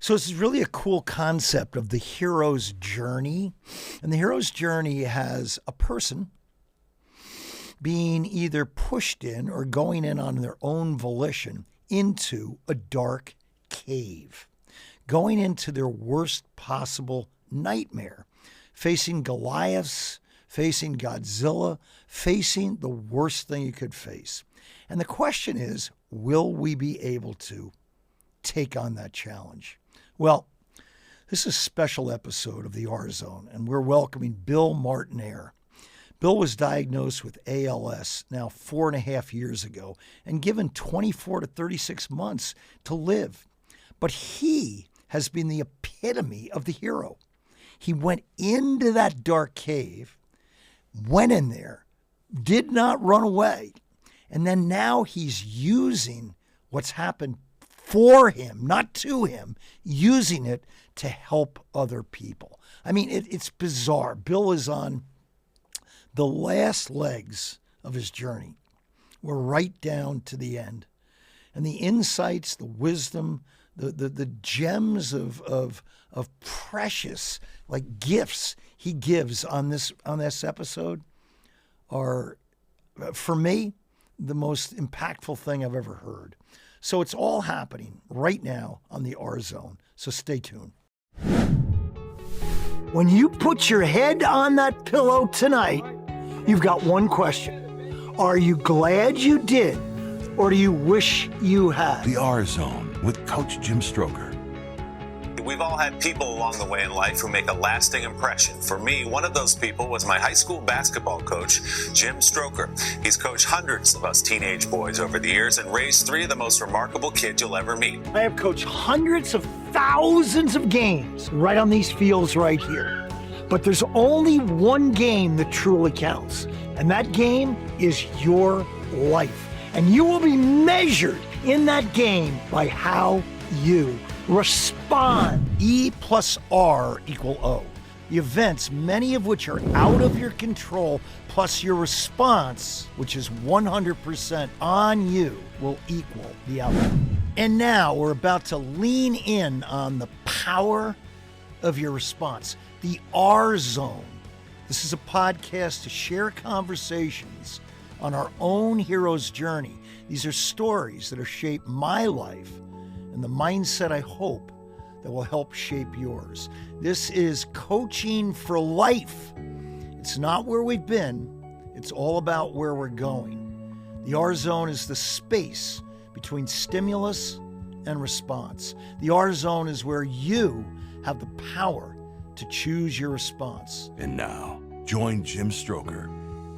So this is really a cool concept of the hero's journey. And the hero's journey has a person being either pushed in or going in on their own volition into a dark cave, going into their worst possible nightmare, facing Goliaths, facing Godzilla, facing the worst thing you could face. And the question is, will we be able to take on that challenge? Well, this is a special episode of the R Zone, and we're welcoming Bill Martinaire. Bill was diagnosed with ALS now 4.5 years ago and given 24 to 36 months to live. But he has been the epitome of the hero. He went into that dark cave, went in there, did not run away, and then now he's using what's happened for him, not to him, using it to help other people. I mean, it's bizarre. Bill is on the last legs of his journey. We're right down to the end. And the insights, the wisdom, the gems of precious like gifts he gives on this episode are, for me, the most impactful thing I've ever heard. So it's all happening right now on the R Zone. So stay tuned. When you put your head on that pillow tonight, you've got one question. Are you glad you did, or do you wish you had? The R Zone with Coach Jim Stroker. We've all had people along the way in life who make a lasting impression. For me, one of those people was my high school basketball coach, Jim Stroker. He's coached hundreds of us teenage boys over the years and raised 3 of the most remarkable kids you'll ever meet. I have coached hundreds of thousands of games right on these fields right here. But there's only one game that truly counts, and that game is your life. And you will be measured in that game by how you respond. E plus R equal O. The events, many of which are out of your control, plus your response, which is 100% on you, will equal the outcome. And now we're about to lean in on the power of your response. The R Zone. This is a podcast to share conversations on our own hero's journey. These are stories that have shaped my life and the mindset I hope that will help shape yours. This is coaching for life. It's not where we've been. It's all about where we're going. The R Zone is the space between stimulus and response. The R Zone is where you have the power to choose your response. And now, join Jim Stroker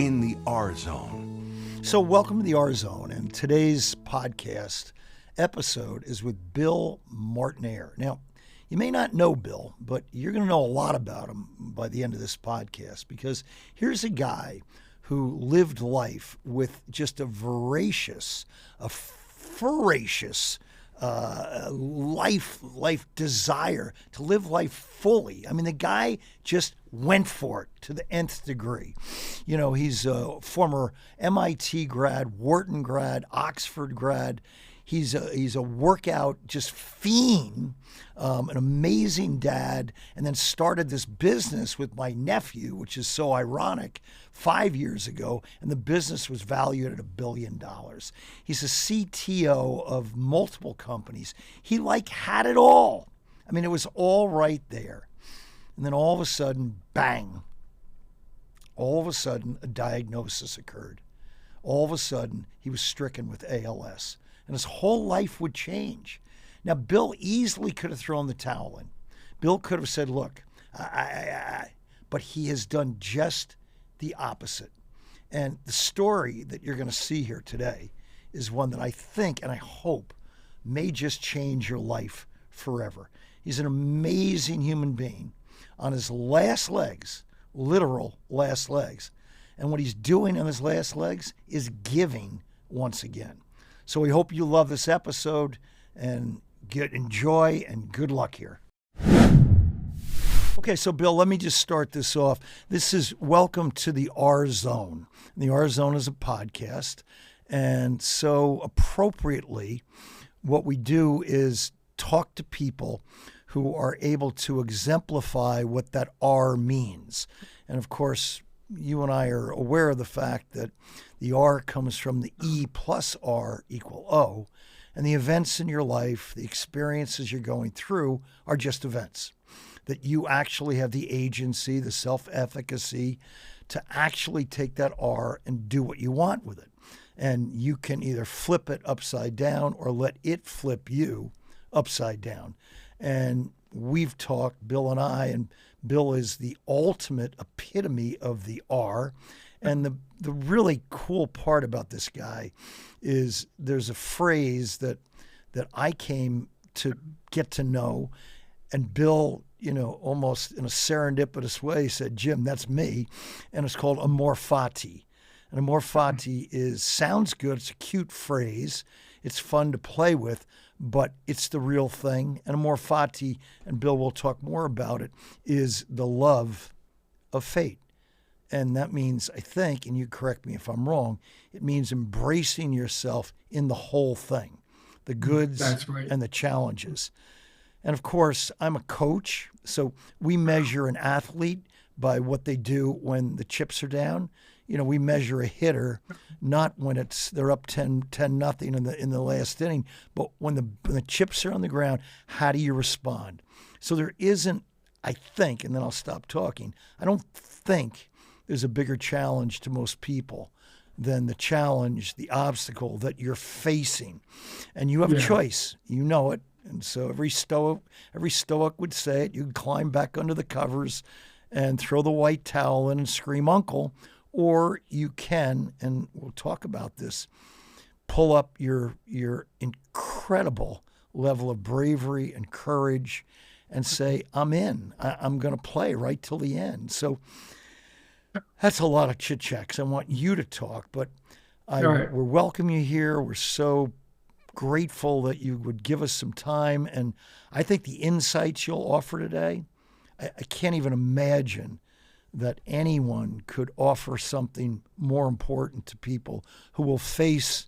in the R Zone. So welcome to the R Zone, and today's podcast episode is with Bill Martinaire. Now, you may not know Bill, but you're going to know a lot about him by the end of this podcast, because here's a guy who lived life with just a voracious life desire to live life fully. I mean, the guy just went for it to the nth degree. You know, he's a former MIT grad, Wharton grad, Oxford grad. He's a workout just fiend, an amazing dad, and then started this business with my nephew, which is so ironic, 5 years ago, and the business was valued at $1 billion. He's a CTO of multiple companies. He had it all. I mean, it was all right there. And then all of a sudden, bang. All of a sudden, a diagnosis occurred. All of a sudden, he was stricken with ALS. And his whole life would change. Now, Bill easily could have thrown the towel in. Bill could have said, look, but he has done just the opposite. And the story that you're going to see here today is one that I think and I hope may just change your life forever. He's an amazing human being on his last legs, literal last legs. And what he's doing on his last legs is giving once again. So we hope you love this episode and enjoy and good luck here. Okay, so Bill, let me just start this off. This is welcome to the R Zone. The R Zone is a podcast. And so appropriately, what we do is talk to people who are able to exemplify what that R means. And of course, you and I are aware of the fact that the R comes from the E plus R equal O. And the events in your life, the experiences you're going through are just events. That you actually have the agency, the self-efficacy to actually take that R and do what you want with it. And you can either flip it upside down or let it flip you upside down. And we've talked, Bill and I, and Bill is the ultimate epitome of the R. And the really cool part about this guy is there's a phrase that I came to get to know, and Bill, almost in a serendipitous way said, Jim, that's me. And it's called Amor Fati. And Amor Fati sounds good. It's a cute phrase. It's fun to play with, but it's the real thing. And Amor Fati, and Bill will talk more about it, is the love of fate. And that means, I think, and you correct me if I'm wrong, it means embracing yourself in the whole thing, the goods That's right. and the challenges. And of course, I'm a coach, so we measure an athlete by what they do when the chips are down. We measure a hitter not when they're up 10-0 in the last inning, but when the chips are on the ground, how do you respond? So there isn't, I think, and then I'll stop talking, I don't think there's a bigger challenge to most people than the challenge, the obstacle that you're facing. And you have a choice. You know it. And so every stoic would say it. You can climb back under the covers and throw the white towel in and scream uncle, or you can, and we'll talk about this, pull up your incredible level of bravery and courage and say, I'm in. I'm going to play right till the end. So that's a lot of chit-chat because I want you to talk, but we're welcoming you here. We're so grateful that you would give us some time. And I think the insights you'll offer today, I can't even imagine that anyone could offer something more important to people who will face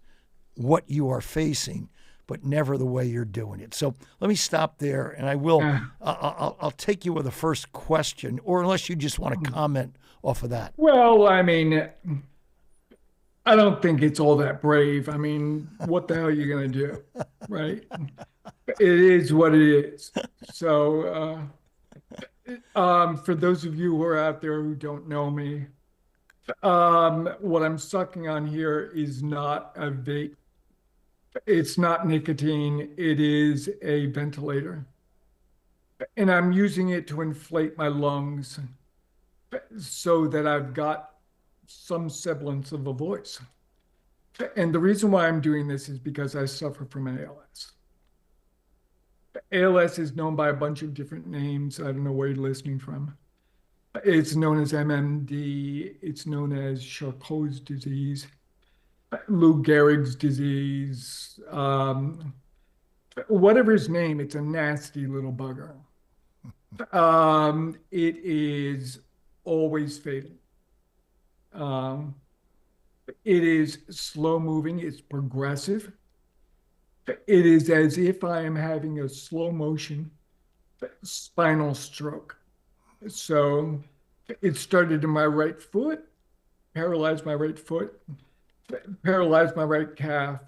what you are facing, but never the way you're doing it. So let me stop there, and I'll take you with the first question, or unless you just want to comment off of that. Well, I mean, I don't think it's all that brave. I mean, what the hell are you going to do, right? It is what it is. So for those of you who are out there who don't know me, what I'm sucking on here is not a vape. It's not nicotine. It is a ventilator. And I'm using it to inflate my lungs so that I've got some semblance of a voice. And the reason why I'm doing this is because I suffer from ALS. ALS is known by a bunch of different names. I don't know where you're listening from. It's known as MMD. It's known as Charcot's disease, Lou Gehrig's disease, whatever his name, it's a nasty little bugger. It is always fatal. It is slow moving, it's progressive. It is as if I am having a slow motion spinal stroke. So it started in my right foot, paralyzed my right foot, paralyzed my right calf,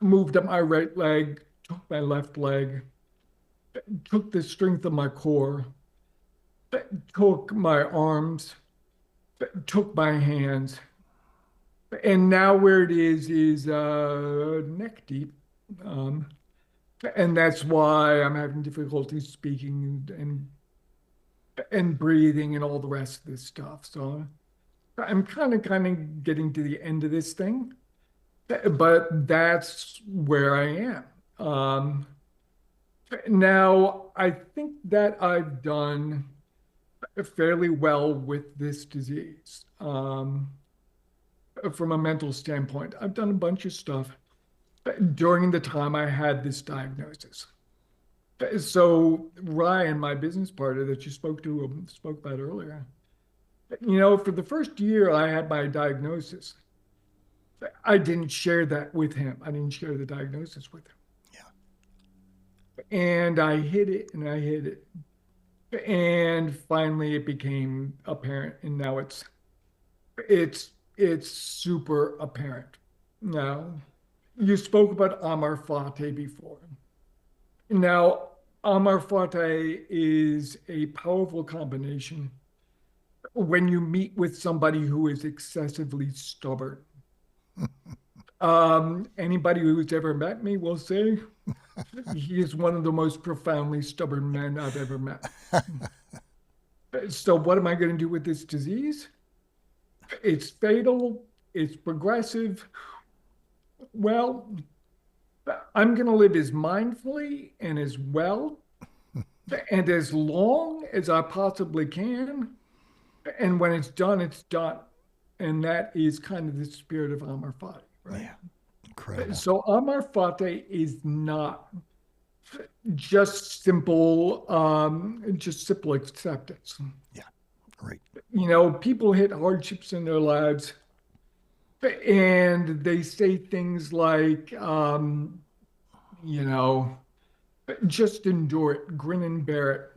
moved up my right leg, took my left leg, took the strength of my core, took my arms, took my hands, and now where it is neck deep. And that's why I'm having difficulty speaking and breathing and all the rest of this stuff. So I'm kind of getting to the end of this thing, but that's where I am. Now, I think that I've done fairly well with this disease. From a mental standpoint, I've done a bunch of stuff during the time I had this diagnosis. So Ryan, my business partner that you spoke about earlier, for the first year I had my diagnosis, I didn't share that with him. I didn't share the diagnosis with him. Yeah. And I hid it and I hid it. And finally it became apparent. And now it's super apparent. Now, you spoke about Amor Fati before. Now, Amor Fati is a powerful combination when you meet with somebody who is excessively stubborn. Anybody who's ever met me will say he is one of the most profoundly stubborn men I've ever met. So what am I going to do with this disease? It's fatal. It's progressive. Well, I'm going to live as mindfully and as well and as long as I possibly can. And when it's done, it's done. And that is kind of the spirit of Amor Fati, right? Yeah, incredible. So Amor Fati is not just simple acceptance. Yeah, right. You know, people hit hardships in their lives and they say things like, you know, just endure it, grin and bear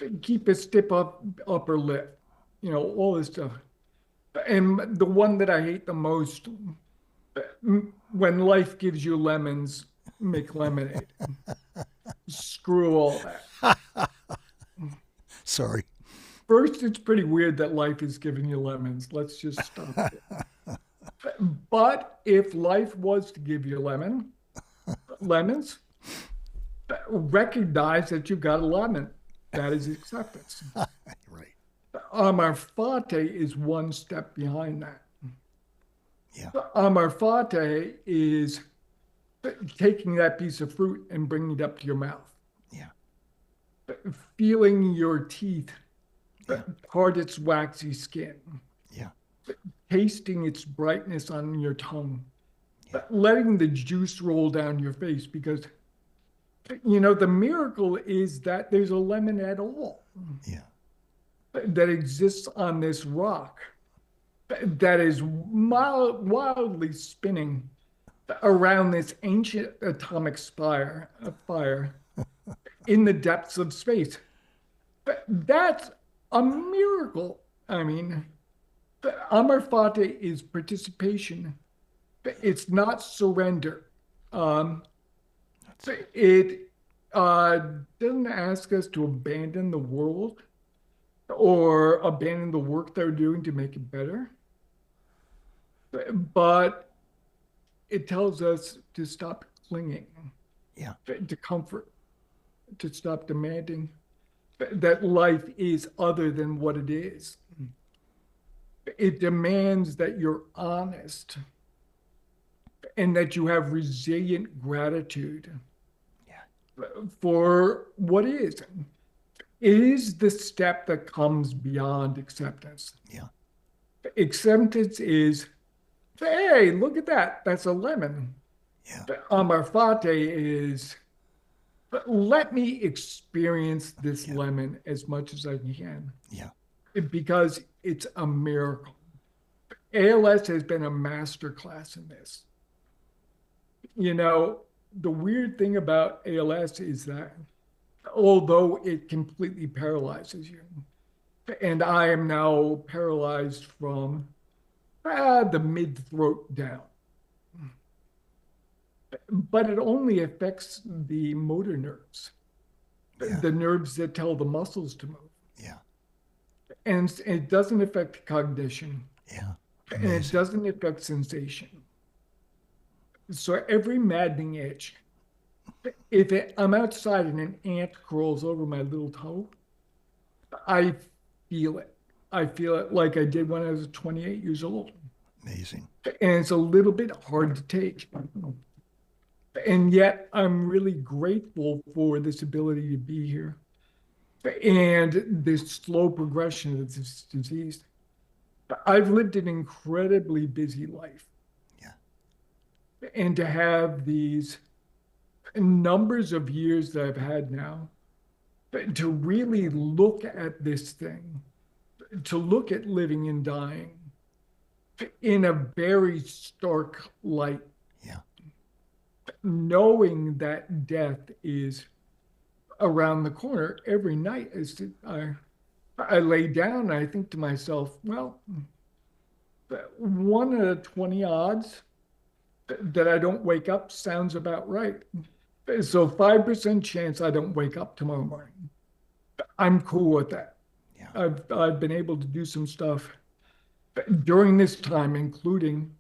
it, keep a stiff upper lip, you know, all this stuff. And the one that I hate the most, when life gives you lemons, make lemonade. Screw all that. Sorry. First, it's pretty weird that life is giving you lemons. Let's just stop it. But if life was to give you lemons, recognize that you got a lemon. That is acceptance. Right. Amor Fati is one step behind that. Yeah. Amor Fati is taking that piece of fruit and bringing it up to your mouth. Yeah. Feeling your teeth part its waxy skin. Yeah. Tasting its brightness on your tongue. Letting the juice roll down your face, because, you know, the miracle is that there's a lemon at all. Yeah. That exists on this rock that is wildly spinning around this ancient atomic fire in the depths of space. That's a miracle. I mean, Amor Fati is participation. It's not surrender. It doesn't ask us to abandon the world or abandon the work they're doing to make it better. But it tells us to stop clinging to comfort, to stop demanding that life is other than what it is. It demands that you're honest and that you have resilient gratitude for what is. It is the step that comes beyond acceptance. Yeah. Acceptance is, hey, look at that. That's a lemon. Yeah. Amor Fati is, let me experience this lemon as much as I can. Yeah. Because it's a miracle. ALS has been a master class in this. You know, the weird thing about ALS is that although it completely paralyzes you, and I am now paralyzed from the mid-throat down, but it only affects the motor nerves, the nerves that tell the muscles to move. Yeah. And it doesn't affect cognition. Yeah. And it doesn't affect sensation. So every maddening itch, if I'm outside and an ant crawls over my little toe, I feel it. I feel it like I did when I was 28 years old. Amazing. And it's a little bit hard to take. And yet I'm really grateful for this ability to be here and this slow progression of this disease. I've lived an incredibly busy life. Yeah. And to have these numbers of years that I've had now, to really look at this thing, to look at living and dying in a very stark light. Yeah. Knowing that death is around the corner every night. I lay down and I think to myself, well, 1 out of 20 odds that I don't wake up sounds about right. So 5% chance I don't wake up tomorrow morning. I'm cool with that. Yeah. I've been able to do some stuff during this time, including,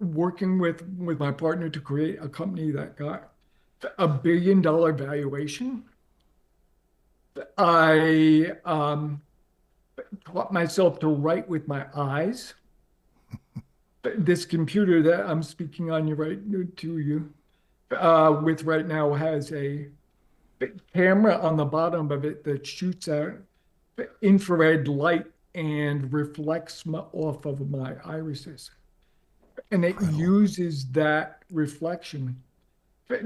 working with my partner to create a company that got $1 billion valuation. I taught myself to write with my eyes. This computer that I'm speaking on to you with right now has a camera on the bottom of it that shoots out infrared light and reflects off of my irises. And it uses that reflection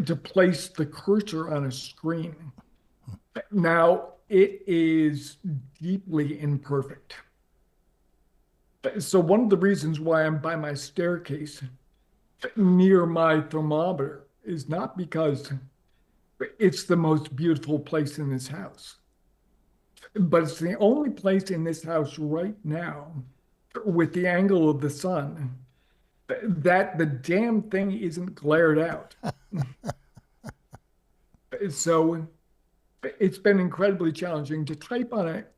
to place the cursor on a screen. Now, it is deeply imperfect. So one of the reasons why I'm by my staircase near my thermometer is not because it's the most beautiful place in this house, but it's the only place in this house right now with the angle of the sun that the damn thing isn't glared out. So it's been incredibly challenging to type on it.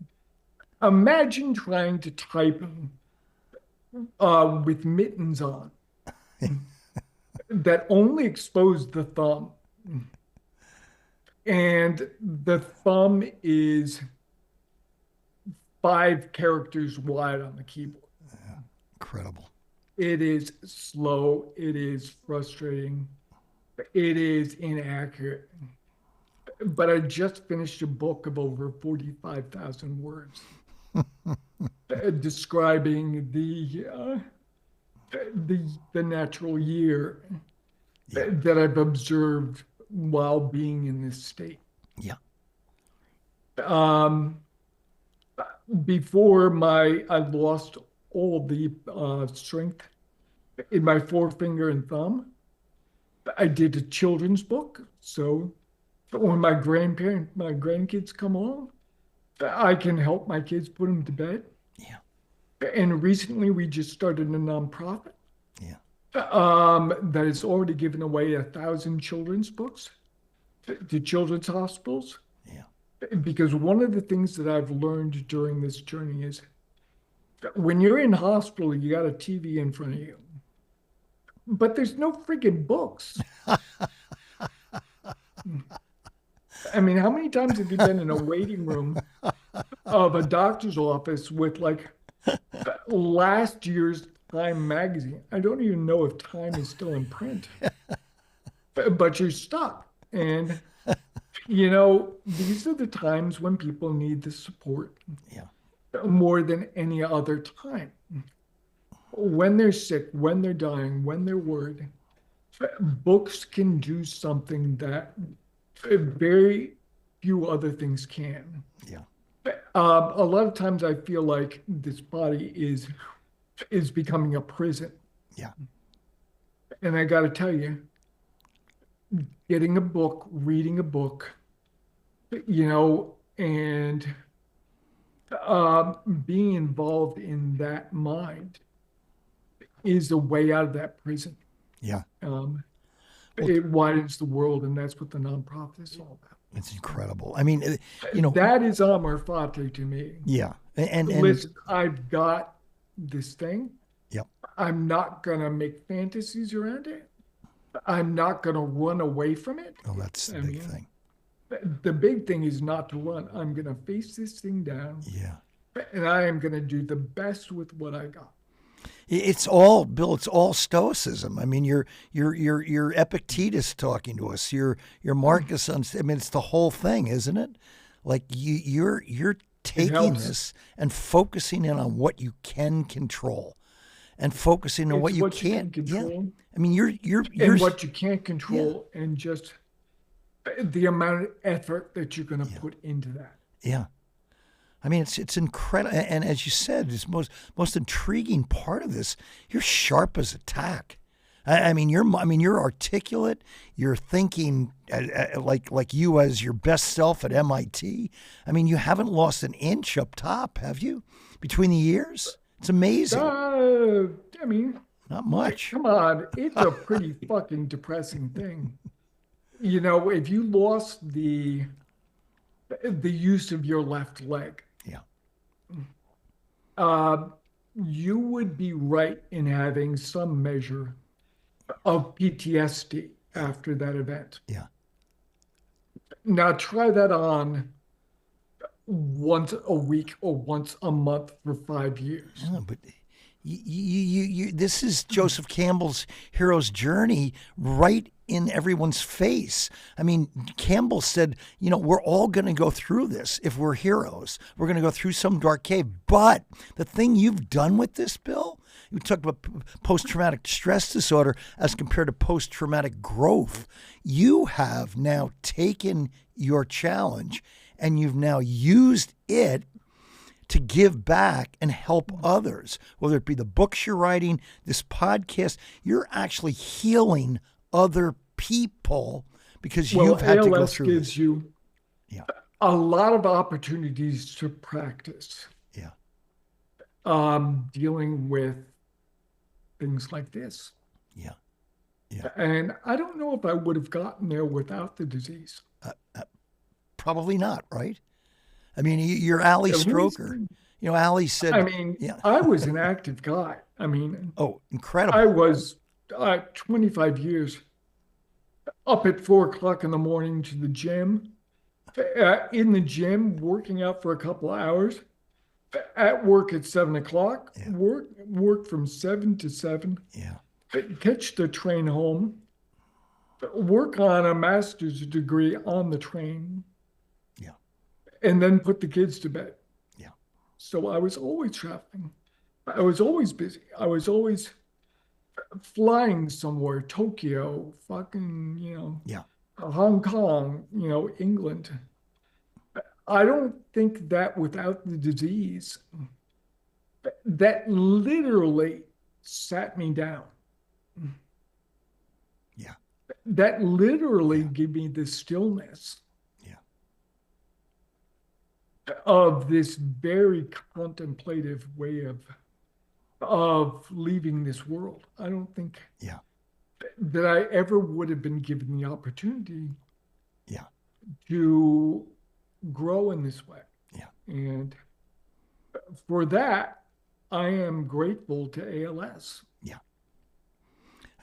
Imagine trying to type with mittens on that only expose the thumb. And the thumb is 5 characters wide on the keyboard. Incredible. It is slow. It is frustrating. It is inaccurate. But I just finished a book of over 45,000 words describing the natural year that I've observed while being in this state. Yeah. Before I lost all the strength in my forefinger and thumb, I did a children's book. So when my grandkids come along, I can help my kids put them to bed. Yeah. And recently we just started a nonprofit. Yeah. That has already given away 1,000 children's books to children's hospitals. Yeah. Because one of the things that I've learned during this journey is when you're in hospital, you got a TV in front of you, but there's no freaking books. I mean, how many times have you been in a waiting room of a doctor's office with like last year's Time magazine? I don't even know if Time is still in print, but you're stuck. And, these are the times when people need the support more than any other time. When they're sick, when they're dying, when they're worried, books can do something that very few other things can. Yeah. A lot of times I feel like this body is becoming a prison. Yeah. And I got to tell you, getting a book, reading a book, and being involved in that mind is a way out of that prison. Yeah. It widens the world, and that's what the nonprofit is all about. It's incredible. I mean, that is Amor Fati to me. Yeah. And listen, I've got this thing. Yep. I'm not going to make fantasies around it. I'm not going to run away from it. Oh, that's the big thing. The big thing is not to run. I'm going to face this thing down. Yeah. And I am going to do the best with what I got. It's all, Bill. It's all stoicism. I mean, you're Epictetus talking to us. You're Marcus. I mean, it's the whole thing, isn't it? Like you're taking this and focusing in on what you can control, and focusing on what you can't control. Yeah. I mean, you're and what you can't control, and just the amount of effort that you're going to put into that. Yeah. I mean, it's incredible. And as you said, it's most intriguing part of this, you're sharp as a tack. I mean, you're articulate. You're thinking like you as your best self at MIT. I mean, you haven't lost an inch up top, have you? Between the years, it's amazing. I mean, not much. Come on, it's a pretty fucking depressing thing. You know, if you lost the use of your left leg, Yeah. You would be right in having some measure of PTSD after that event. Yeah. Now try that on once a week or once a month for 5 years. Yeah, but this is Joseph Campbell's hero's journey right in everyone's face. I mean, Campbell said, you know, we're all going to go through this if we're heroes. We're going to go through some dark cave. But the thing you've done with this, Bill, you talked about post-traumatic stress disorder as compared to post-traumatic growth. You have now taken your challenge and you've now used it to give back and help others, whether it be the books you're writing, this podcast. You're actually healing other people because you've had to go through gives this. You a lot of opportunities to practice. Yeah. Dealing with things like this. Yeah. Yeah. And I don't know if I would have gotten there without the disease. Probably not, right? I mean, you're Ali Stroker. You know, Ali said. I mean, I was an active guy. I mean, oh, incredible! I was 25 years up at 4 o'clock in the morning to the gym, in the gym, working out for a couple of hours, at work at 7 o'clock, work from 7 to 7, catch the train home, work on a master's degree on the train, and then put the kids to bed. Yeah. So I was always traveling. I was always busy. I was always flying somewhere, Tokyo, fucking, Hong Kong, England. I don't think that without the disease, that literally sat me down. Yeah. That literally gave me the stillness of this very contemplative way of leaving this world. I don't think that I ever would have been given the opportunity to grow in this way. Yeah. And for that, I am grateful to ALS. Yeah.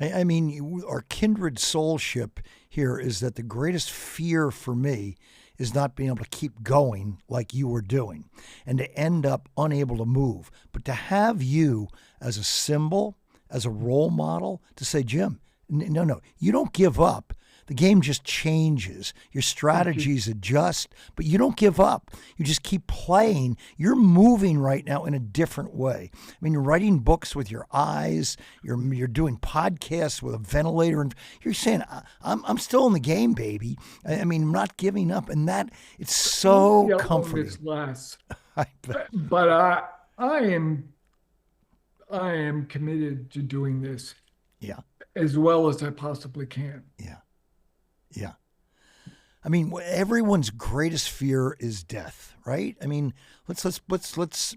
I mean, our kindred soulship here is that the greatest fear for me is not being able to keep going like you were doing and to end up unable to move. But to have you as a symbol, as a role model, to say, Jim, no, you don't give up. The game just changes. Your strategies adjust, but you don't give up. You just keep playing. You're moving right now in a different way. I mean, you're writing books with your eyes. You're doing podcasts with a ventilator, and you're saying, "I'm still in the game, baby." I mean, I'm not giving up, and that it's so comforting. But I am committed to doing this. Yeah. As well as I possibly can. Yeah. Yeah. I mean, everyone's greatest fear is death, right? I mean, let's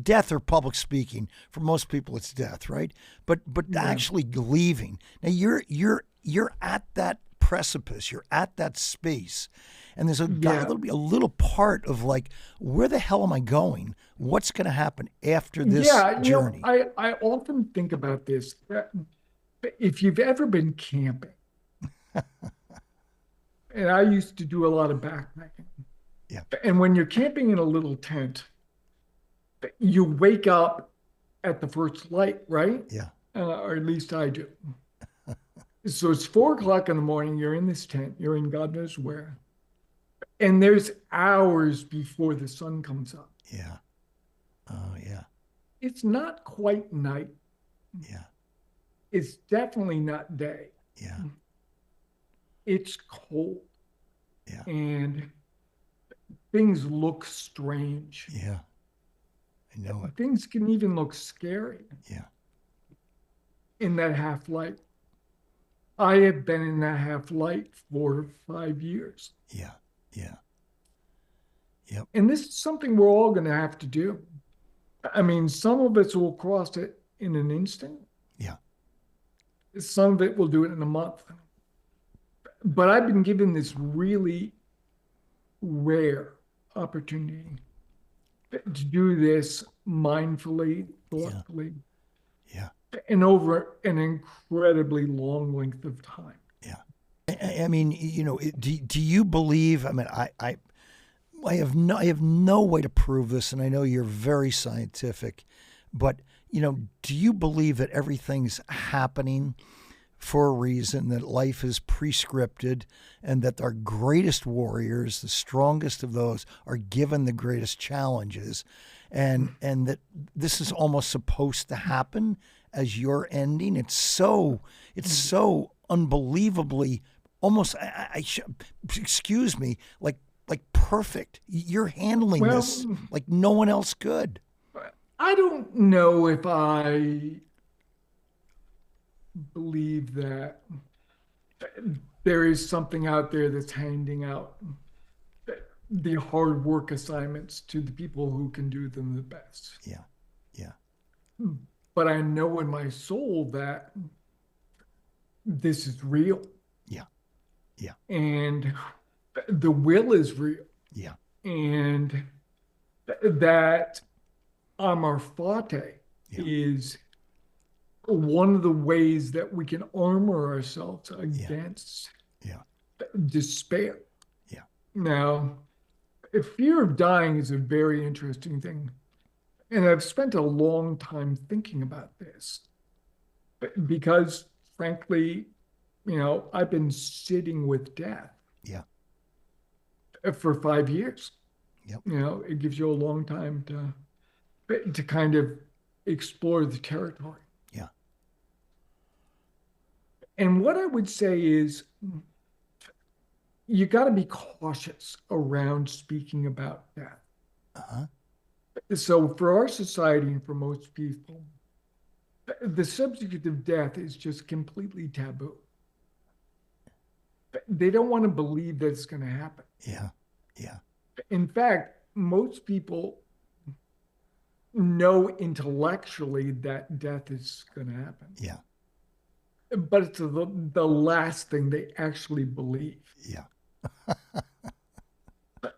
death or public speaking. For most people, it's death, right? But actually leaving. Now you're at that precipice. You're at that space, and there's a little part of like, where the hell am I going? What's going to happen after this journey? I often think about this. If you've ever been camping. And I used to do a lot of backpacking. Yeah. And when you're camping in a little tent, you wake up at the first light, right? Yeah. Or at least I do. So it's 4 o'clock in the morning. You're in this tent. You're in God knows where. And there's hours before the sun comes up. Yeah. Oh, yeah. It's not quite night. Yeah. It's definitely not day. Yeah. It's cold. Yeah. And things look strange. Yeah. I know it. Things can even look scary. Yeah. In that half light. I have been in that half light for 5 years. Yeah. Yeah. Yep. And this is something we're all going to have to do. I mean, some of us will cross it in an instant. Yeah. Some of it will do it in a month. But I've been given this really rare opportunity to do this mindfully, thoughtfully, Yeah. and over an incredibly long length of time. Yeah. I mean, you know, do you believe? I mean, I have no way to prove this, and I know you're very scientific, but you know, do you believe that everything's happening for a reason, that life is prescripted, and that our greatest warriors, the strongest of those, are given the greatest challenges, and that this is almost supposed to happen as your ending? It's so unbelievably, almost, excuse me, like perfect. You're handling this like no one else could. I don't know if I believe that there is something out there that's handing out the hard work assignments to the people who can do them the best. Yeah. Yeah. But I know in my soul that this is real. Yeah. Yeah. And the will is real. Yeah. And that Amor Fati is one of the ways that we can armor ourselves against despair. Yeah. Now, fear of dying is a very interesting thing. And I've spent a long time thinking about this because, frankly, you know, I've been sitting with death for 5 years. Yep. You know, it gives you a long time to kind of explore the territory. Yeah. And what I would say is you got to be cautious around speaking about death. Uh-huh. So for our society and for most people, the subject of death is just completely taboo. They don't want to believe that it's going to happen. Yeah. Yeah. In fact, most people know intellectually that death is going to happen. Yeah. But it's the last thing they actually believe. Yeah.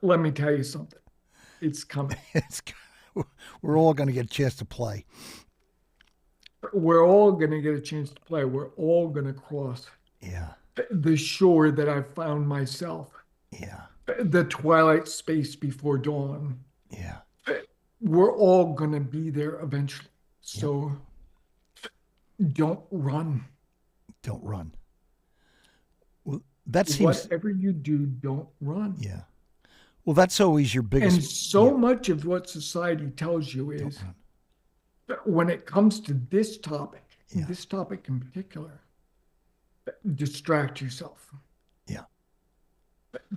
Let me tell you something. It's coming. We're all going to get a chance to play. We're all going to get a chance to play. We're all going to cross the shore that I've found myself. Yeah. The twilight space before dawn. Yeah. We're all going to be there eventually. So don't run. Don't run. Well, that seems... Whatever you do, don't run. Yeah. Well, that's always your biggest... And so much of what society tells you is that when it comes to this topic in particular, distract yourself. Yeah.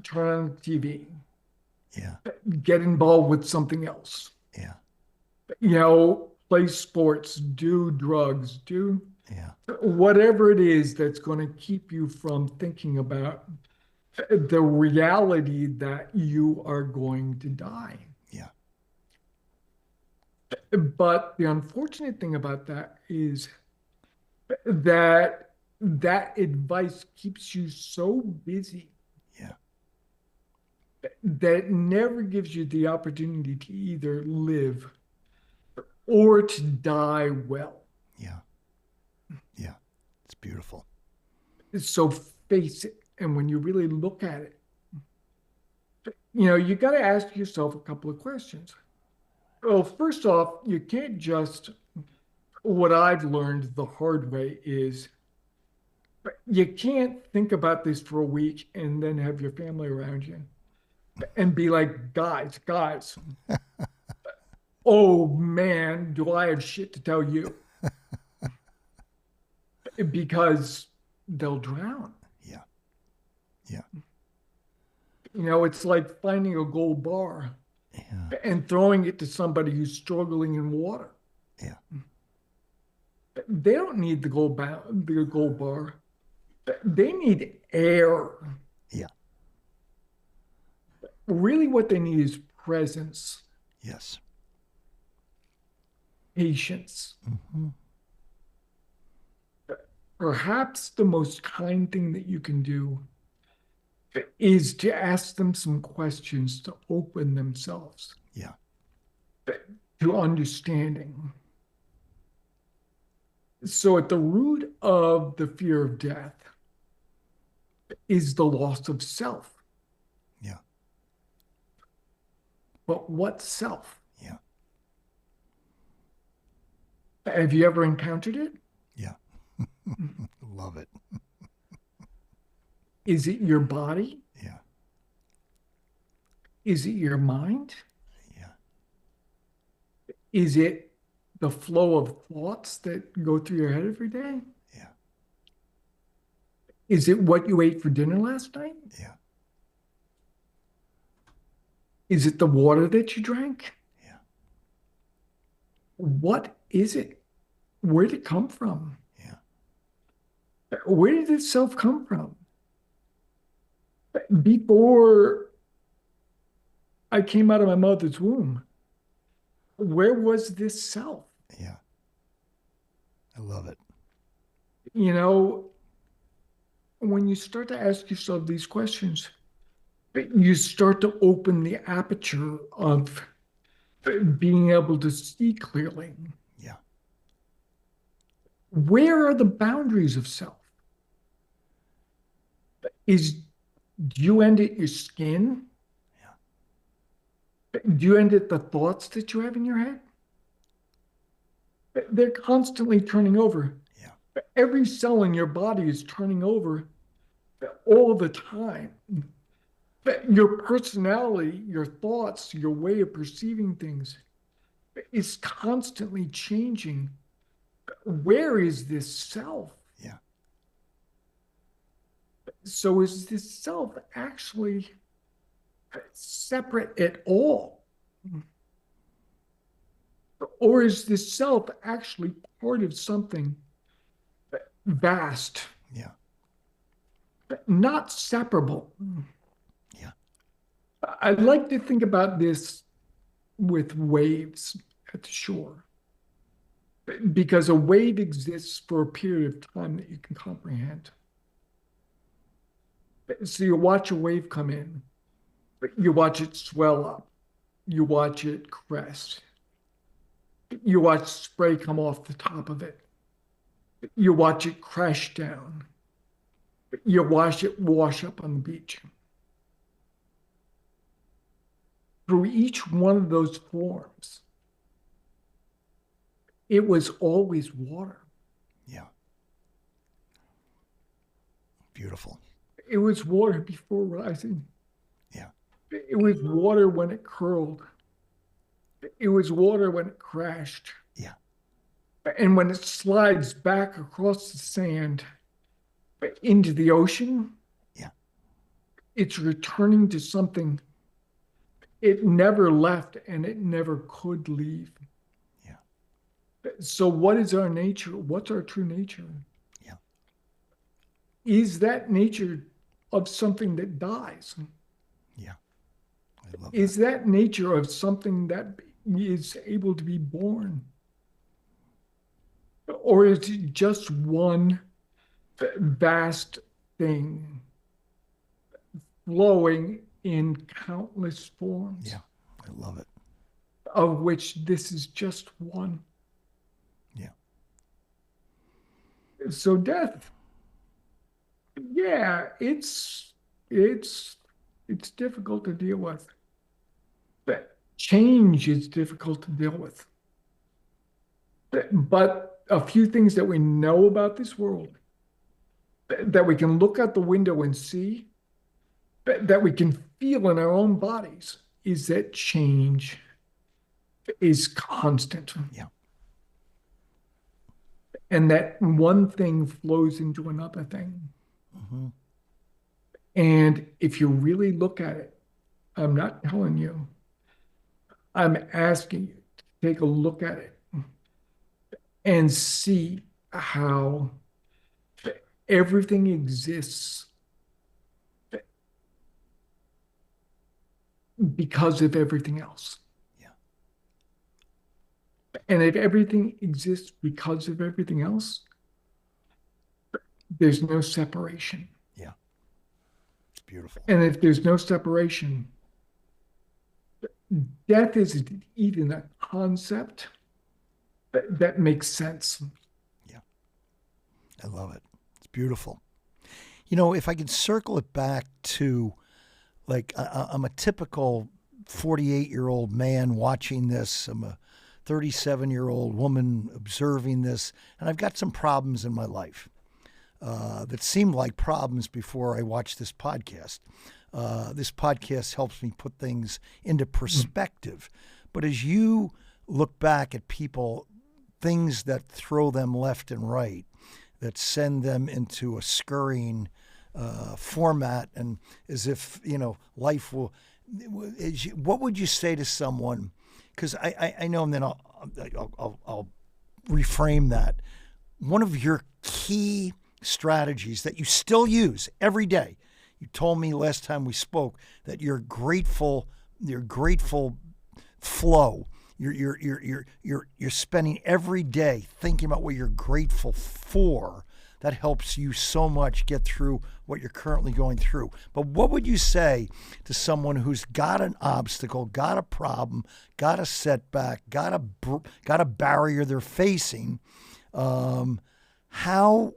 Turn on the TV. Yeah. Get involved with something else. Yeah. You know, play sports, do drugs, do Yeah. whatever it is that's going to keep you from thinking about the reality that you are going to die. Yeah. But the unfortunate thing about that is that advice keeps you so busy that it never gives you the opportunity to either live or to die well. Yeah. Yeah. It's beautiful. So face it. And when you really look at it, you know, you got to ask yourself a couple of questions. Well, first off, you can't just, what I've learned the hard way is you can't think about this for a week and then have your family around you and be like, guys, oh man, do I have shit to tell you? Because they'll drown. Yeah. Yeah. You know, it's like finding a gold bar and throwing it to somebody who's struggling in water. Yeah. They don't need the gold bar. They need air. Yeah. Really, what they need is presence, Yes. patience. Mm-hmm. Perhaps the most kind thing that you can do is to ask them some questions to open themselves Yeah. to understanding. So, at the root of the fear of death is the loss of self. Yeah. But what self? Yeah. Have you ever encountered it? Yeah. Love it. Is it your body? Yeah. Is it your mind? Yeah. Is it the flow of thoughts that go through your head every day? Yeah. Is it what you ate for dinner last night? Yeah. Is it the water that you drank? Yeah. What is it? Where did it come from? Yeah. Where did this self come from? Before I came out of my mother's womb, where was this self? Yeah. I love it. You know, when you start to ask yourself these questions, you start to open the aperture of being able to see clearly. Yeah. Where are the boundaries of self? Do you end at your skin? Yeah. Do you end at the thoughts that you have in your head? They're constantly turning over. Yeah. Every cell in your body is turning over all the time. Your personality, your thoughts, your way of perceiving things is constantly changing. Where is this self? Yeah. So is this self actually separate at all? Or is this self actually part of something vast, Yeah. not separable? Yeah. I like to think about this with waves at the shore, because a wave exists for a period of time that you can comprehend. So you watch a wave come in, you watch it swell up, you watch it crest, you watch spray come off the top of it, you watch it crash down, you watch it wash up on the beach. Through each one of those forms, it was always water. Yeah. Beautiful. It was water before rising. Yeah. It was water when it curled. It was water when it crashed. Yeah. And when it slides back across the sand into the ocean, Yeah. it's returning to something it never left and it never could leave. Yeah. So what is our nature? What's our true nature? Yeah. Is that nature of something that dies? Yeah. I love Is that nature of something that is able to be born? Or is it just one vast thing flowing in countless forms? Yeah. I love it. Of which this is just one. Yeah. So death, yeah, it's difficult to deal with. But change is difficult to deal with. But a few things that we know about this world, that we can look out the window and see, that we can feel in our own bodies, is that change is constant. Yeah. And that one thing flows into another thing. Mm-hmm. And if you really look at it, I'm not telling you, I'm asking you to take a look at it and see how everything exists because of everything else. Yeah. And if everything exists because of everything else, there's no separation. Yeah. It's beautiful. And if there's no separation, death isn't even a concept that makes sense. Yeah. I love it. It's beautiful. You know, if I could circle it back to, like, I'm a typical 48-year-old man watching this. I'm a 37-year-old woman observing this, and I've got some problems in my life that seemed like problems before I watched this podcast. This podcast helps me put things into perspective. But as you look back at people, things that throw them left and right, that send them into a scurrying format, and as if, you know, life will, what would you say to someone? Because I know, and then I'll reframe that. One of your key strategies that you still use every day. You told me last time we spoke that your grateful flow. You're spending every day thinking about what you're grateful for. That helps you so much get through what you're currently going through. But what would you say to someone who's got an obstacle, got a problem, got a setback, got a barrier they're facing? How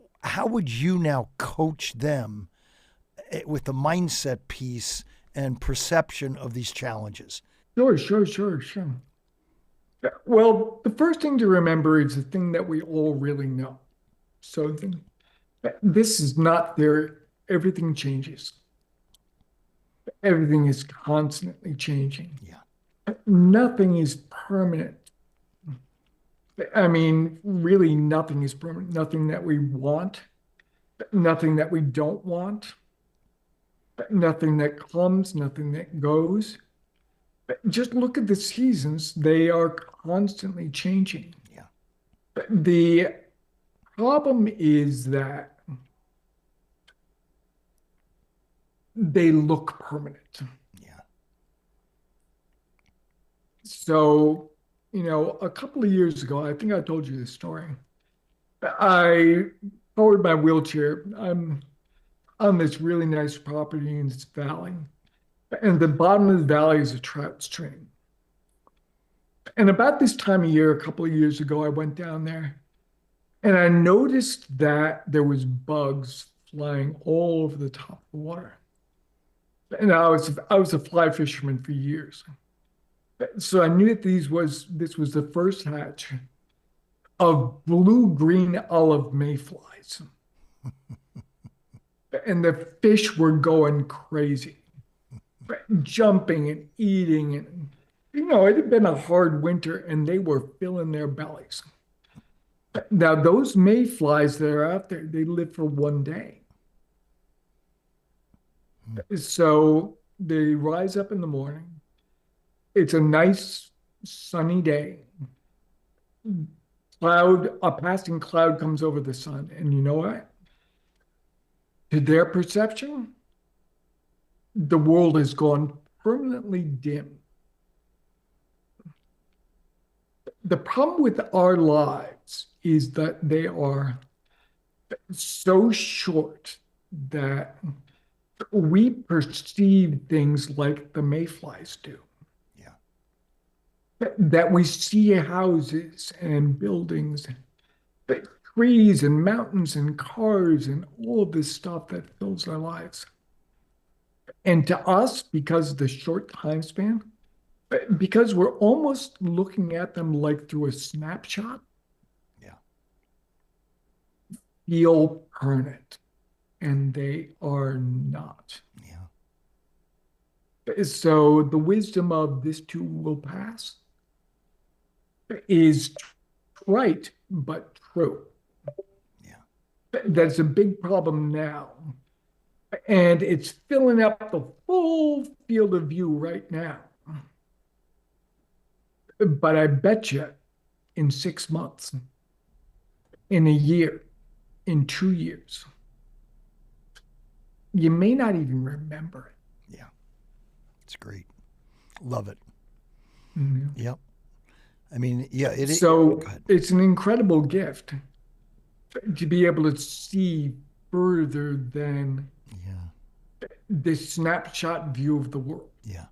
would you now coach them with the mindset piece and perception of these challenges? Sure. Well, the first thing to remember is the thing that we all really know. So this is not there. Everything changes. Everything is constantly changing. Yeah. Nothing is permanent. I mean, really, nothing is permanent. Nothing that we want, nothing that we don't want, nothing that comes, nothing that goes. Just look at the seasons. They are constantly changing. Yeah. The problem is that they look permanent. Yeah. So, you know, a couple of years ago, I think I told you this story. I powered my wheelchair. I'm on this really nice property in this valley. And the bottom of the valley is a trout stream. And about this time of year, a couple of years ago, I went down there and I noticed that there was bugs flying all over the top of the water. And I was a fly fisherman for years. So I knew that this was the first hatch of blue-green olive mayflies. And the fish were going crazy, jumping and eating. And, you know, it had been a hard winter and they were filling their bellies. Now, those mayflies that are out there, they live for one day. So they rise up in the morning. It's a nice sunny day. A passing cloud comes over the sun. And you know what? To their perception, the world has gone permanently dim. The problem with our lives is that they are so short that we perceive things like the mayflies do. Yeah. That we see houses and buildings, trees and mountains and cars and all of this stuff that fills our lives. And to us, because of the short time span, because we're almost looking at them like through a snapshot, yeah, feel permanent. And they are not. Yeah. So the wisdom of this too will pass is right, but true. Yeah. That's a big problem now. And it's filling up the full field of view right now. But I bet you in 6 months, in a year, in 2 years, you may not even remember it. Yeah. It's great. Love it. Mhm. Yep. I mean, yeah, it is. So Go ahead. it's an incredible gift to be able to see further than Yeah. this snapshot view of the world. Yeah.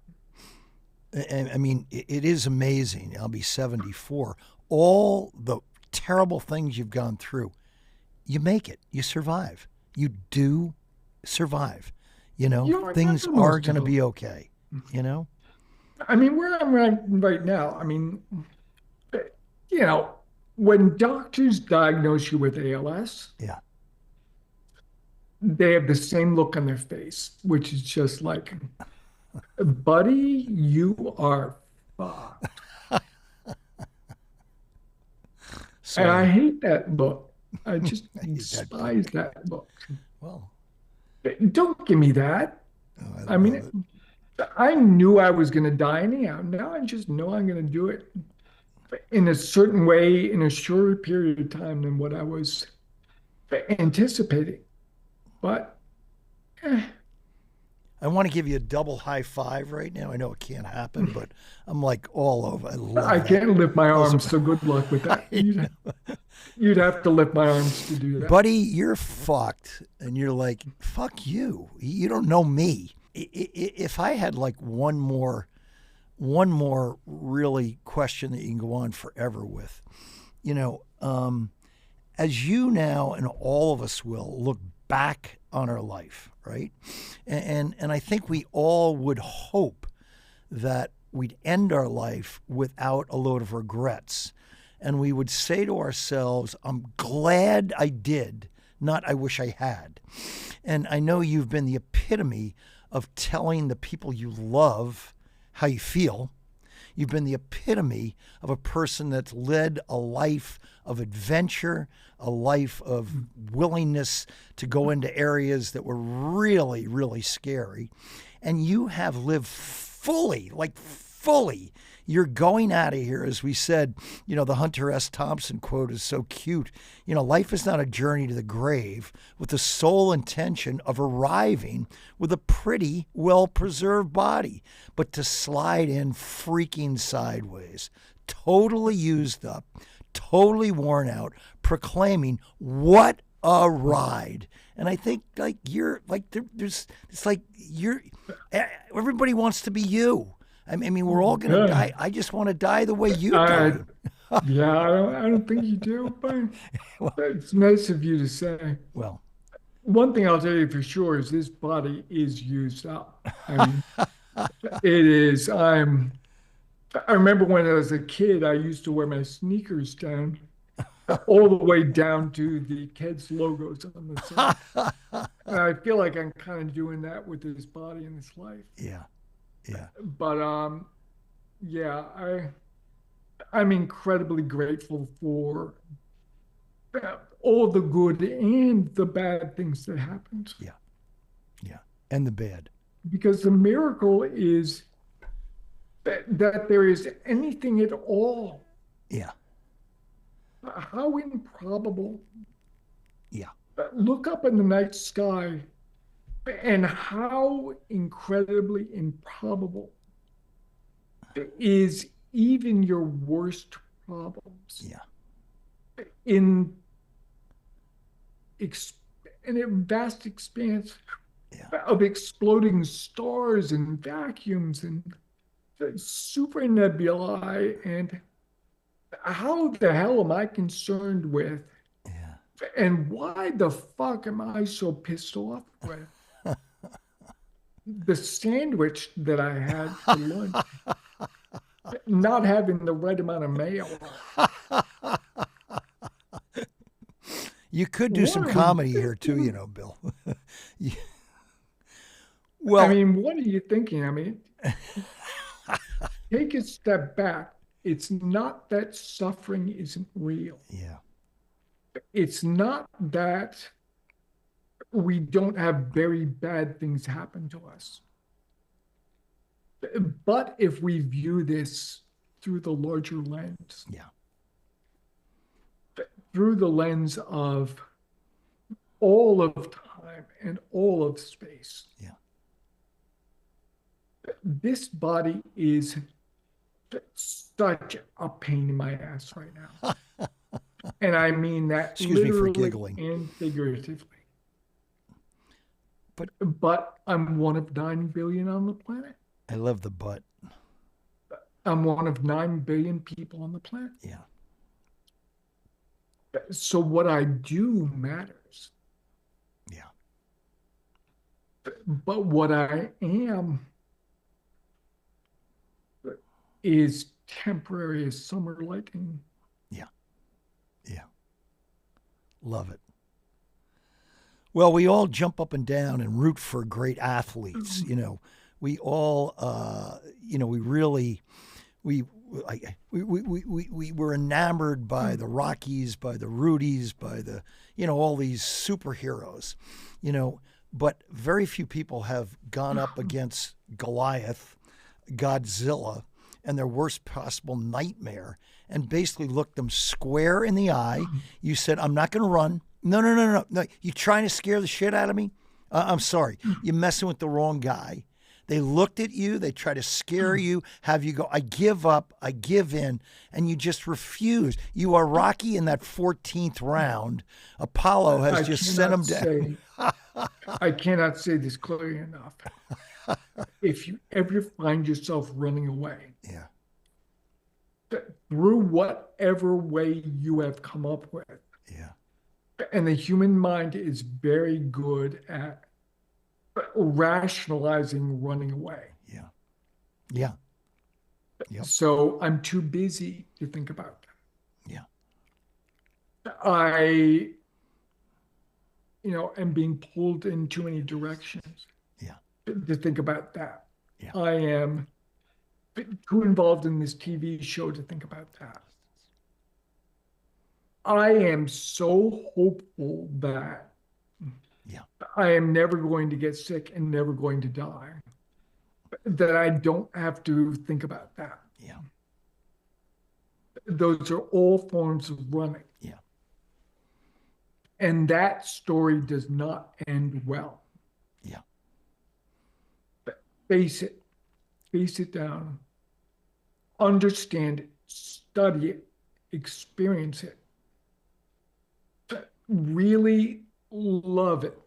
And I mean, it is amazing. I'll be 74. All the terrible things you've gone through, you make it. You survive. You do survive. You know, You know, I things remember are most going to of be them. okay. You know? I mean, where I'm right now, I mean, you know, when doctors diagnose you with ALS, Yeah. they have the same look on their face, which is just like, buddy, you are fucked. And I So, hate that look. I just I hate that book. despise that look. Well, Don't give me that. oh, I I love it. mean, I knew I was going to die anyhow. Now I just know I'm going to do it in a certain way in a shorter period of time than what I was anticipating. But I want to give you a double high five right now. I know it can't happen, but I'm like all over. I love I that. can't lift my Those arms, are- so good luck with that. I know. You'd have to lift my arms to do that. Buddy, you're fucked. And you're like, fuck you. You don't know me. If I had like one more really question that you can go on forever with, you know, as you now and all of us will look back on our life, right? And I think we all would hope that we'd end our life without a load of regrets. And we would say to ourselves, I'm glad I did, not I wish I had. And I know you've been the epitome of telling the people you love how you feel. You've been the epitome of a person that's led a life of adventure, a life of willingness to go into areas that were really, really scary. And you have lived fully, like fully. You're going out of here, as we said, you know, the Hunter S. Thompson quote is so cute. You know, life is not a journey to the grave with the sole intention of arriving with a pretty, well-preserved body, but to slide in freaking sideways, totally used up, totally worn out, proclaiming, what a ride. And I think like you're like, there's, it's like everybody wants to be you. I mean, we're all going to die. I just want to die the way you die. Yeah, I don't think you do, but it's nice of you to say. Well, one thing I'll tell you for sure is this body is used up. I mean, it is. I remember when I was a kid, I used to wear my sneakers down all the way down to the Keds logos on the side. And I feel like I'm kind of doing that with this body and this life. Yeah. Yeah. But yeah, I'm incredibly grateful for all the good and the bad things that happened. Yeah. Yeah. And the bad. Because the miracle is that there is anything at all. Yeah. How improbable. Yeah. Look up in the night sky and how incredibly improbable is even your worst problems. Yeah. In a vast expanse of exploding stars and vacuums and super nebulae, and how the hell am I concerned with? Yeah. And why the fuck am I so pissed off with the sandwich that I had for lunch? Not having the right amount of mayo. You could do some comedy here too, you know, Bill. Well, I mean, what are you thinking? I mean, take a step back. It's not that suffering isn't real. Yeah. It's not that we don't have very bad things happen to us. But if we view this through the larger lens, through the lens of all of time and all of space. Yeah. This body is such a pain in my ass right now. And I mean that Excuse me for literally giggling. and figuratively. But I'm one of 9 billion on the planet. I love the but. I'm one of 9 billion people on the planet. Yeah. So what I do matters. Yeah. But what I am is temporary as summer lightning. Yeah. Yeah. Love it. Well, we all jump up and down and root for great athletes. You know, we all, we really, we were enamored by the Rockies, by the Rudies, by the, all these superheroes, but very few people have gone up against Goliath, Godzilla, and their worst possible nightmare and basically looked them square in the eye. You said, I'm not going to run. No. You trying to scare the shit out of me? I'm sorry. You're messing with the wrong guy. They looked at you. They try to scare you, have you go, I give up, I give in, and you just refuse. You are Rocky in that 14th round. Apollo has just sent him down. I cannot say this clearly enough. If you ever find yourself running away, yeah, through whatever way you have come up with, yeah, and the human mind is very good at rationalizing running away. Yeah. Yeah. Yep. So I'm too busy to think about that. Yeah. I am being pulled in too many directions. Yeah. To think about that. Yeah. I am too involved in this TV show to think about that. I am so hopeful that I am never going to get sick and never going to die, that I don't have to think about that. Yeah. Those are all forms of running. Yeah. And that story does not end well. Yeah. Face it down, understand it, study it, experience it, really love it.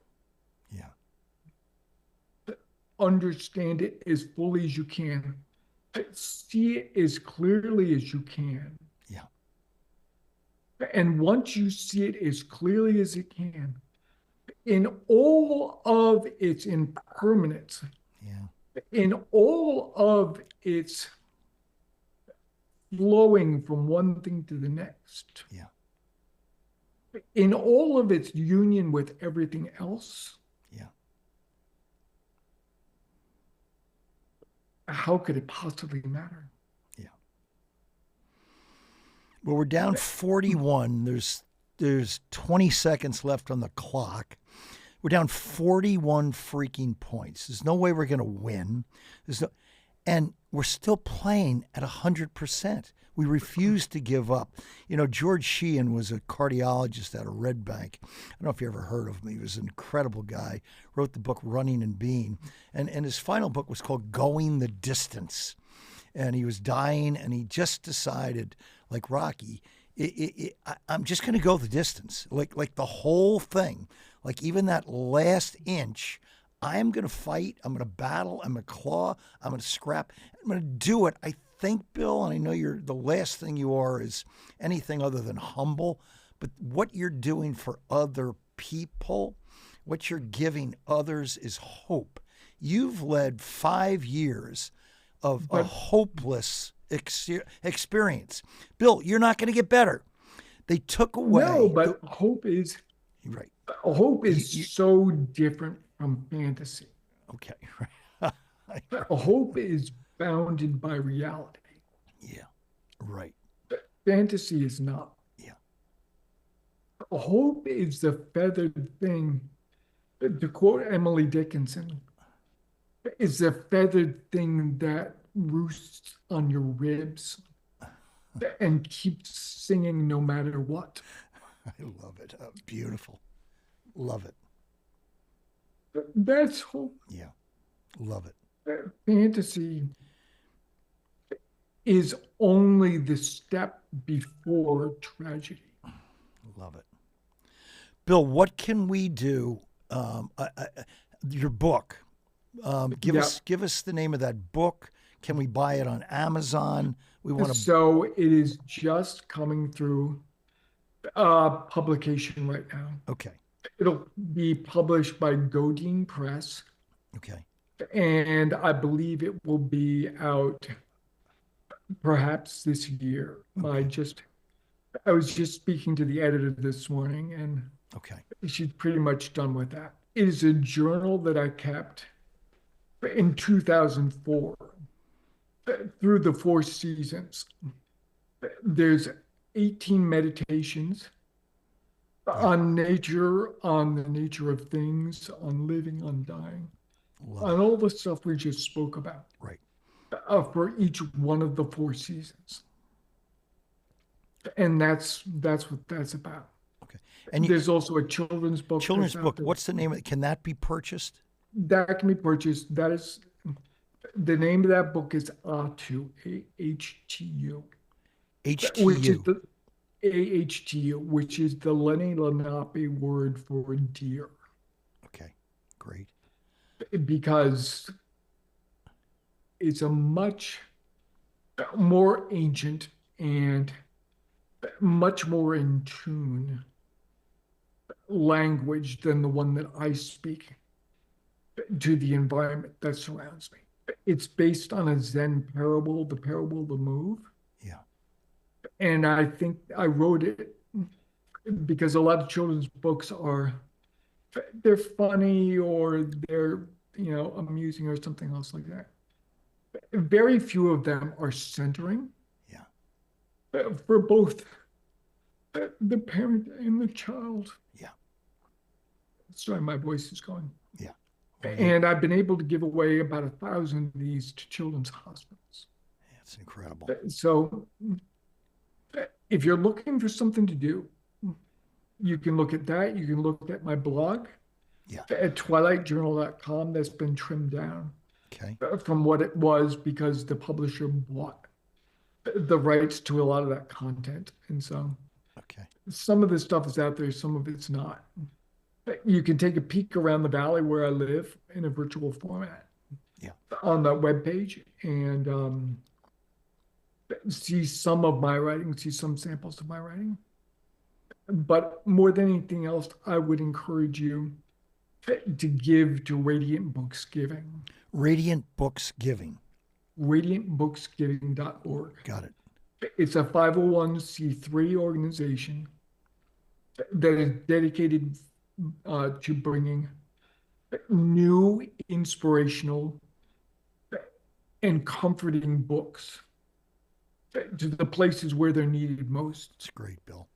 Yeah. Understand it as fully as you can, see it as clearly as you can. Yeah. And once you see it as clearly as it can, in all of its impermanence, in all of its flowing from one thing to the next, in all of its union with everything else, how could it possibly matter? Yeah. Well, we're down 41. There's 20 seconds left on the clock. We're down 41 freaking points. There's no way we're going to win. And we're still playing at 100%. We refuse to give up. George Sheehan was a cardiologist out of Red Bank. I don't know if you ever heard of him. He was an incredible guy. Wrote the book Running and Being. And his final book was called Going the Distance. And he was dying, and he just decided, like Rocky, I'm just going to go the distance, like the whole thing. Like even that last inch, I'm going to fight. I'm going to battle. I'm going to claw. I'm going to scrap. I'm going to do it. I think, Bill, and I know the last thing you are is anything other than humble, but what you're doing for other people, what you're giving others is hope. You've led 5 years of a hopeless experience. Bill, you're not going to get better. They took away. No, but hope is right. Hope is so different from fantasy. Okay. Hope is bounded by reality. Yeah. Right. Fantasy is not. Yeah. Hope is the feathered thing. To quote Emily Dickinson, is the feathered thing that roosts on your ribs and keeps singing no matter what. I love it. Beautiful. Love it. That's whole Yeah. Love it. fantasy is only the step before tragedy. Love it. Bill, what can we do? Your book. Give us the name of that book. Can we buy it on Amazon? We want to. So it is just coming through publication right now. Okay. It'll be published by Godine Press, Okay. and I believe it will be out perhaps this year. Okay. I was just speaking to the editor this morning, and Okay. she's pretty much done with that. It is a journal that I kept in 2004 through the 4 seasons. There's 18 meditations on nature, on the nature of things, on living, on dying, on all the stuff we just spoke about. Right. For each one of the 4 seasons. And that's what that's about. Okay. And there's also a children's book. Children's book. What's the name of it? Can that be purchased? That can be purchased. That is the name of that book is Ahtu, A-H-T-U. H-T-U. Which is the A-H-T-U, which is the Lenni Lenape word for deer. Okay, great. Because it's a much more ancient and much more in tune language than the one that I speak to the environment that surrounds me. It's based on a Zen parable, the parable of the move. Yeah. And I think I wrote it because a lot of children's books they're funny or they're, amusing or something else like that. Very few of them are centering. Yeah. For both the parent and the child. Yeah. Sorry, my voice is going. Yeah. And I've been able to give away about 1,000 of these to children's hospitals. It's incredible. So if you're looking for something to do, you can look at that. You can look at my blog at twilightjournal.com. That's been trimmed down from what it was because the publisher bought the rights to a lot of that content. And so some of this stuff is out there, some of it's not. You can take a peek around the valley where I live in a virtual format on that webpage and see some of my writing, see some samples of my writing. But more than anything else, I would encourage you to give to Radiant Books Giving. Radiant Books Giving. RadiantBooksGiving.org. Got it. It's a 501c3 organization that is dedicated to bringing new, inspirational, and comforting books to the places where they're needed most. It's great, Bill.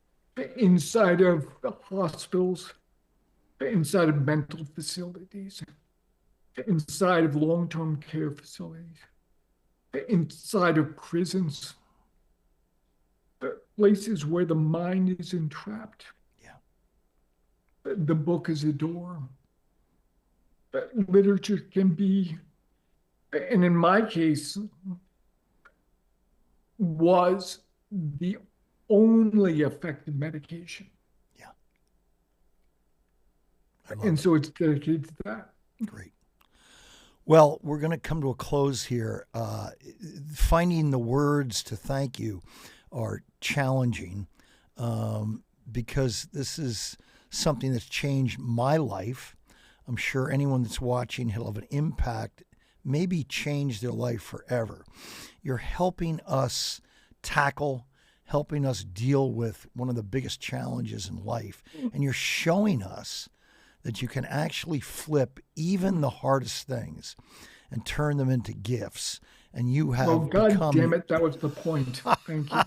Inside of hospitals, inside of mental facilities, inside of long-term care facilities, inside of prisons, places where the mind is entrapped. The book is a door. Literature can be, and in my case, was the only effective medication. Yeah. And so it's dedicated to that. Great. Well, we're going to come to a close here. Finding the words to thank you are challenging because this is something that's changed my life. I'm sure anyone that's watching, it'll have an impact, maybe change their life forever. You're helping us helping us deal with one of the biggest challenges in life. And you're showing us that you can actually flip even the hardest things and turn them into gifts. And you have God damn it, that was the point. Thank you.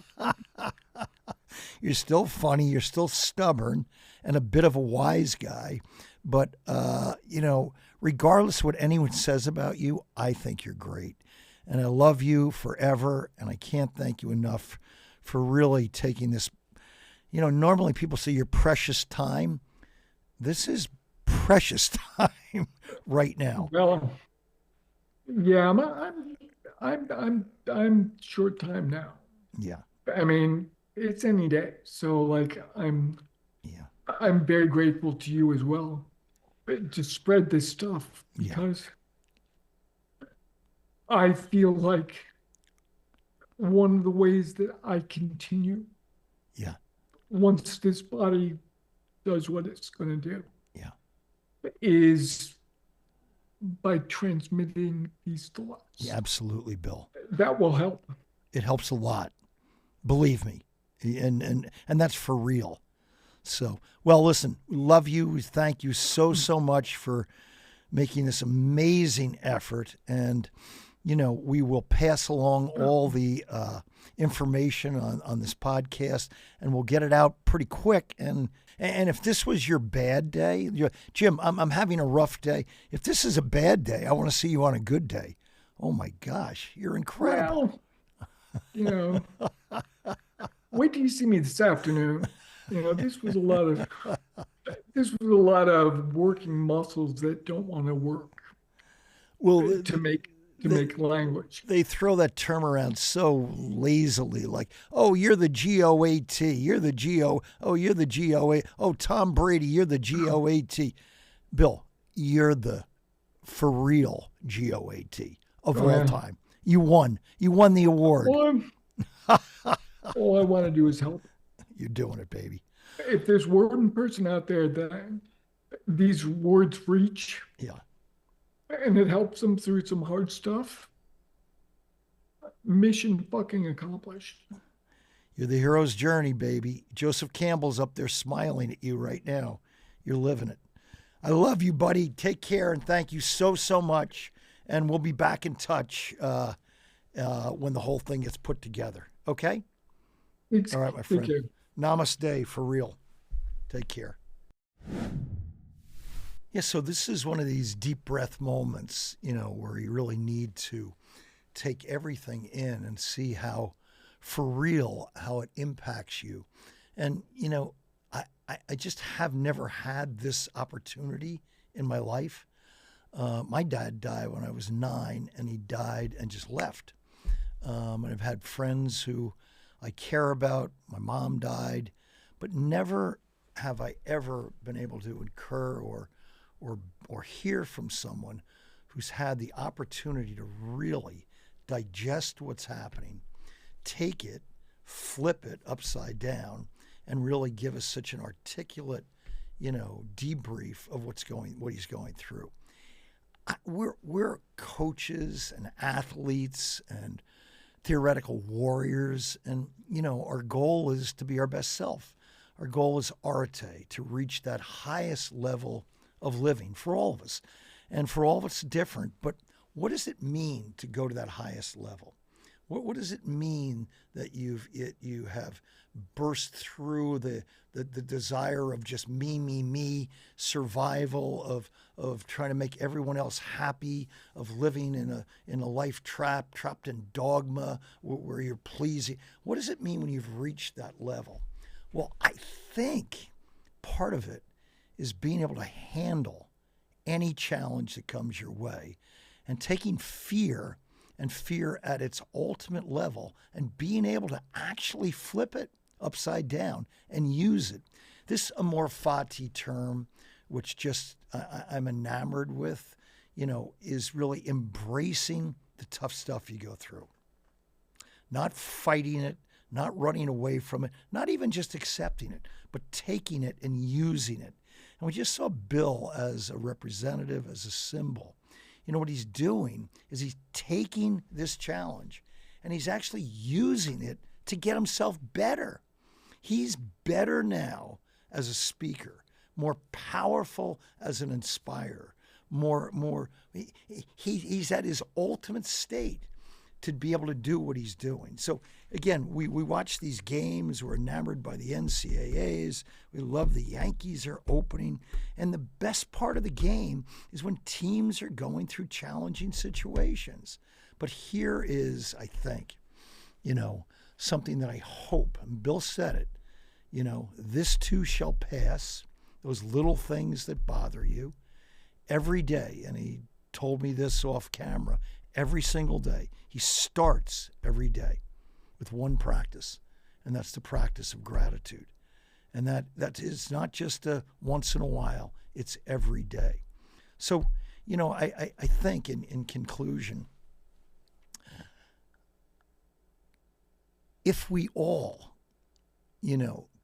You're still funny, you're still stubborn, and a bit of a wise guy. But, regardless of what anyone says about you, I think you're great. And I love you forever, and I can't thank you enough for really taking this. Normally people say your precious time. This is precious time right now. Well, yeah, I'm short time now. Yeah. I mean, it's any day. So like Yeah. I'm very grateful to you as well to spread this stuff Yeah. because I feel like one of the ways that I continue Yeah. once this body does what it's going to do Yeah. is by transmitting these thoughts. Yeah, absolutely, Bill. That will help. It helps a lot. Believe me. And that's for real. So, well, listen, love you. Thank you so much for making this amazing effort. And, you know, we will pass along all the information on this podcast, and we'll get it out pretty quick. And if this was your bad day, Jim, I'm having a rough day. If this is a bad day, I want to see you on a good day. Oh my gosh, you're incredible. Well, you know, wait till you see me this afternoon. You know, this was a lot of working muscles that don't want to work. Well, to make language. They throw that term around so lazily, like, oh, you're the GOAT, you're the you're the GOA. Oh, Tom Brady, you're the GOAT. Bill, you're the for real GOAT of all time. You won the award. All I want to do is help. You're doing it, baby. If there's one person out there that these words reach, yeah, and it helps them through some hard stuff, mission fucking accomplished. You're the hero's journey, baby. Joseph Campbell's up there smiling at you right now. You're living it. I love you, buddy. Take care, and thank you so much. And we'll be back in touch when the whole thing gets put together. Okay? All right, my friend. Namaste, for real. Take care. Yeah, so this is one of these deep breath moments, you know, where you really need to take everything in and see how, for real, how it impacts you. And, you know, I just have never had this opportunity in my life. My dad died when I was 9, and he died and just left. And I've had friends who I care about. My mom died, but never have I ever been able to incur or hear from someone who's had the opportunity to really digest what's happening, take it, flip it upside down, and really give us such an articulate, you know, debrief of what he's going through. We're coaches and athletes and theoretical warriors, and, you know, our goal is to be our best self. Our goal is arte, to reach that highest level of living for all of us. And for all of us, it's different. But what does it mean to go to that highest level? What does it mean that you have burst through the desire of just me, survival of trying to make everyone else happy, of living in a life trapped in dogma where you're pleasing? What does it mean when you've reached that level? Well, I think part of it is being able to handle any challenge that comes your way and taking fear at its ultimate level and being able to actually flip it upside down and use it. This Amor Fati term, which just I'm enamored with, you know, is really embracing the tough stuff you go through. Not fighting it, not running away from it, not even just accepting it, but taking it and using it. And we just saw Bill as a representative, as a symbol. You know, what he's doing is he's taking this challenge and he's actually using it to get himself better. He's better now as a speaker, more powerful as an inspirer, he's at his ultimate state to be able to do what he's doing. So again, we watch these games. We're enamored by the NCAAs. We love the Yankees are opening. And the best part of the game is when teams are going through challenging situations. But here is, I think, you know, something that I hope, and Bill said it, you know, this too shall pass. those little things that bother you every day. And he told me this off camera, every single day. He starts every day with one practice, and that's the practice of gratitude. And that is not just a once in a while, it's every day. So, I think in conclusion, if we all,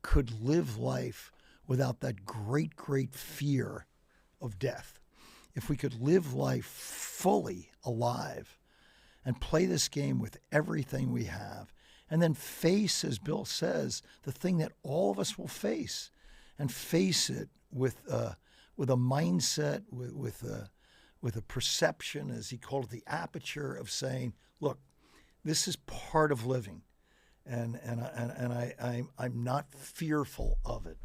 could live life without that great, great fear of death, if we could live life fully alive and play this game with everything we have, and then face, as Bill says, the thing that all of us will face, and face it with a mindset, with a perception, as he called it, the aperture of saying, look, this is part of living, and I'm not fearful of it.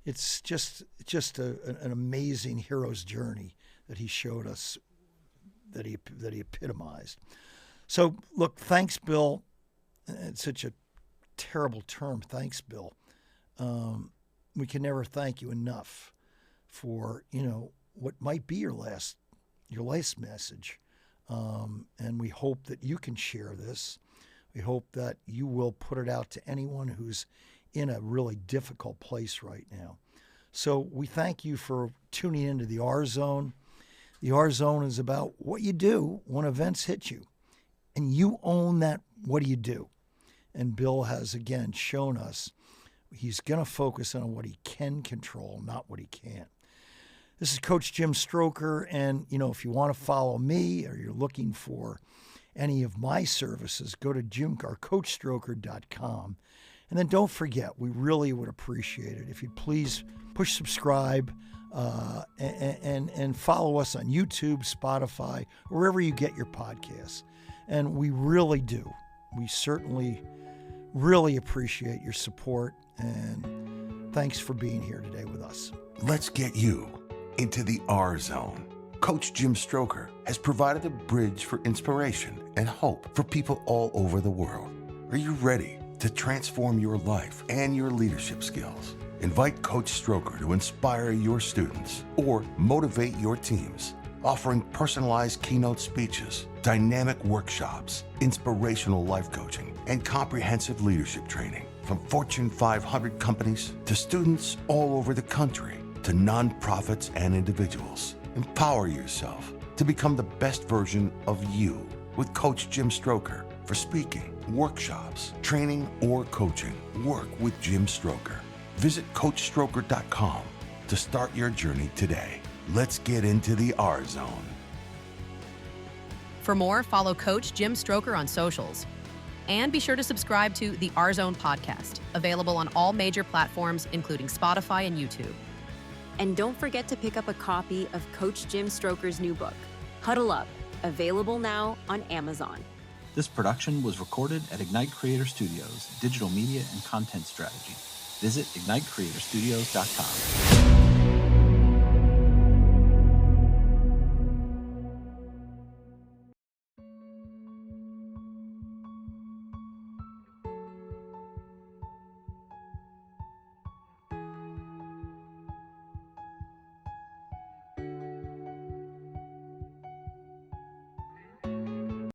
It's just an amazing hero's journey that he showed us, that he epitomized. So look, thanks, Bill. It's such a terrible term. Thanks, Bill. We can never thank you enough for, what might be your last message. And we hope that you can share this. We hope that you will put it out to anyone who's in a really difficult place right now. So we thank you for tuning into the R Zone. The R Zone is about what you do when events hit you. And you own that. What do you do? And Bill has, again, shown us he's going to focus on what he can control, not what he can't. This is Coach Jim Stroker, and, if you want to follow me or you're looking for any of my services, go to coachstroker.com. And then don't forget, we really would appreciate it if you'd please push subscribe and follow us on YouTube, Spotify, wherever you get your podcasts. And we really do. We certainly really appreciate your support, and thanks for being here today with us. Let's get you into the R Zone. Coach Jim Stroker has provided a bridge for inspiration and hope for people all over the world. Are you ready to transform your life and your leadership skills? Invite Coach Stroker to inspire your students or motivate your teams, offering personalized keynote speeches, dynamic workshops, inspirational life coaching, and comprehensive leadership training. From Fortune 500 companies to students all over the country to nonprofits and individuals. Empower yourself to become the best version of you with Coach Jim Stroker. For speaking, workshops, training, or coaching, work with Jim Stroker. Visit coachstroker.com to start your journey today. Let's get into the R Zone. For more, follow Coach Jim Stroker on socials. And be sure to subscribe to the R Zone podcast, available on all major platforms, including Spotify and YouTube. And don't forget to pick up a copy of Coach Jim Stroker's new book, Huddle Up, available now on Amazon. This production was recorded at Ignite Creator Studios, Digital Media and Content Strategy. Visit ignitecreatorstudios.com.